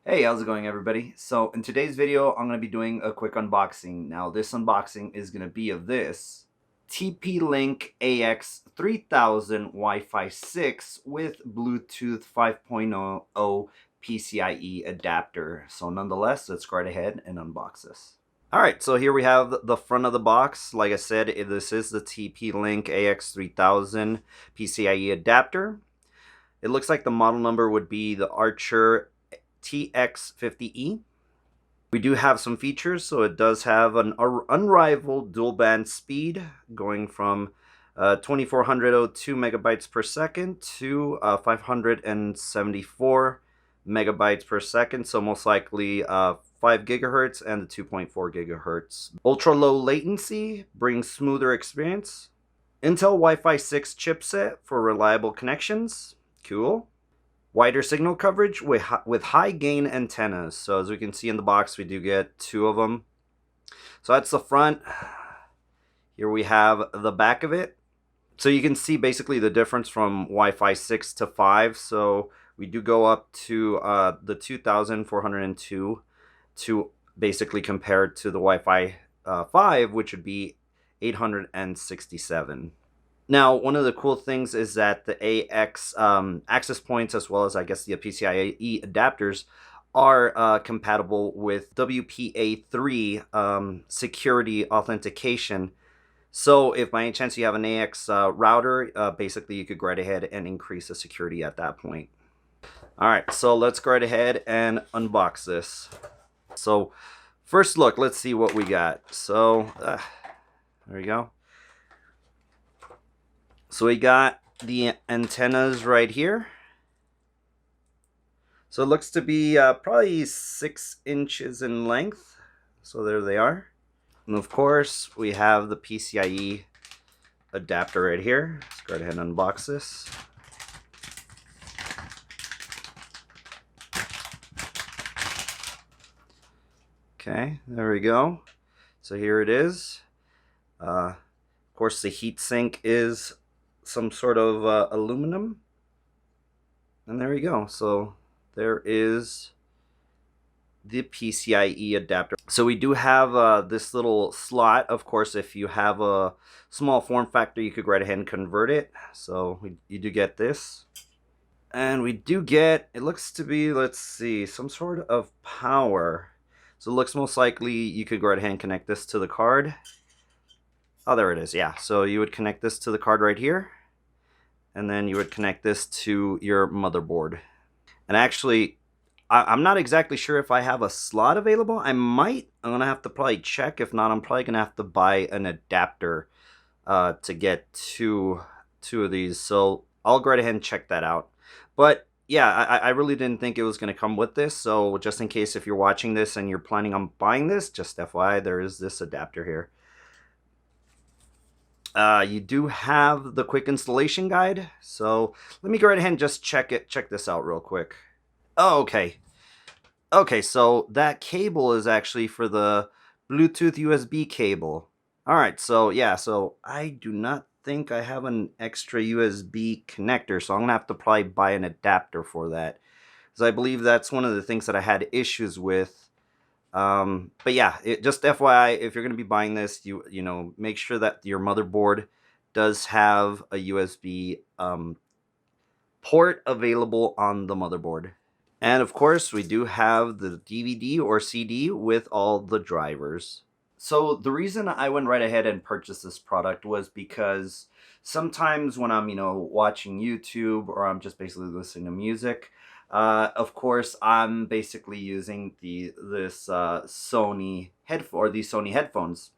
Hey, how's it going, everybody? So in today's video, I'm going to be doing a quick unboxing. Now, this unboxing is going to be of this TP-Link AX3000 Wi-Fi 6 with Bluetooth 5.0 PCIe adapter. So nonetheless, let's go right ahead and unbox this. Alright, so here we have the front of the box. Like I said, this is the TP-Link AX3000 PCIe adapter. It looks like the model number would be the Archer TX50E. We do have some features, so it does have an unrivaled dual band speed going from 2402 megabytes per second to 574 megabytes per second, so most likely 5 gigahertz and the 2.4 gigahertz. Ultra low latency brings smoother experience. Intel Wi-Fi 6 chipset for reliable connections. Cool. Wider signal coverage with high gain antennas. So as we can see in the box, we do get two of them. So that's the front. Here we have the back of it. So you can see basically the difference from Wi-Fi 6 to 5. So we do go up to the 2402 to basically compare it to the Wi-Fi 5, which would be 867. Now, one of the cool things is that the AX access points, as well as I guess the PCIe adapters, are compatible with WPA3 security authentication. So if by any chance you have an AX router, basically you could go right ahead and increase the security at that point. All right, so let's go right ahead and unbox this. So first look, let's see what we got. So there we go. So we got the antennas right here. So it looks to be probably 6 inches in length. So there they are. And of course, we have the PCIe adapter right here. Let's go ahead and unbox this. Okay, there we go. So here it is. Of course, the heatsink is some sort of aluminum. And there we go. So there is the PCIe adapter. So we do have this little slot. Of course, if you have a small form factor, you could go right ahead and convert it. So you do get this. And we do get, it looks to be, let's see, some sort of power. So it looks most likely you could go right ahead and connect this to the card. Oh, there it is. Yeah. So you would connect this to the card right here. And then you would connect this to your motherboard. And actually, I'm not exactly sure if I have a slot available. I might. I'm going to have to probably check. If not, I'm probably going to have to buy an adapter to get two of these. So I'll go right ahead and check that out. But yeah, I really didn't think it was going to come with this. So just in case if you're watching this and you're planning on buying this, just FYI, there is this adapter here. You do have the quick installation guide. So let me go right ahead and just check this out real quick. Oh, okay. Okay, so that cable is actually for the Bluetooth USB cable. All right, so yeah, so I do not think I have an extra USB connector, so I'm gonna have to probably buy an adapter for that, because I believe that's one of the things that I had issues with. But yeah, just FYI, if you're gonna be buying this, you know, make sure that your motherboard does have a USB port available on the motherboard. And of course, we do have the DVD or CD with all the drivers. So the reason I went right ahead and purchased this product was because sometimes when I'm, watching YouTube or I'm just basically listening to music, of course, I'm basically using this Sony these Sony headphones.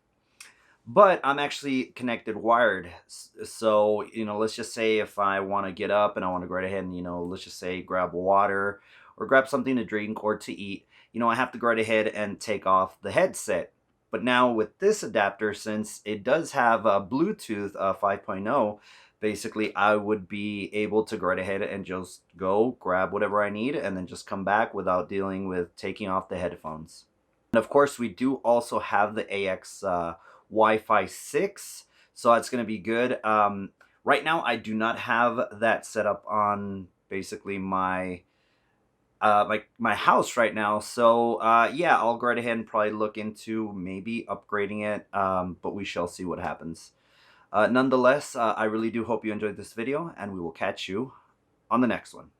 But I'm actually connected wired. So, let's just say if I want to get up and I want to go right ahead and, let's just say grab water or grab something to drink or to eat, I have to go right ahead and take off the headset. But now with this adapter, since it does have a Bluetooth 5.0, basically I would be able to go right ahead and just go grab whatever I need and then just come back without dealing with taking off the headphones. And of course, we do also have the AX Wi-Fi 6, so that's going to be good. Right now, I do not have that set up on basically my my house right now. So yeah, I'll go right ahead and probably look into maybe upgrading it. But we shall see what happens. Nonetheless, I really do hope you enjoyed this video, and we will catch you on the next one.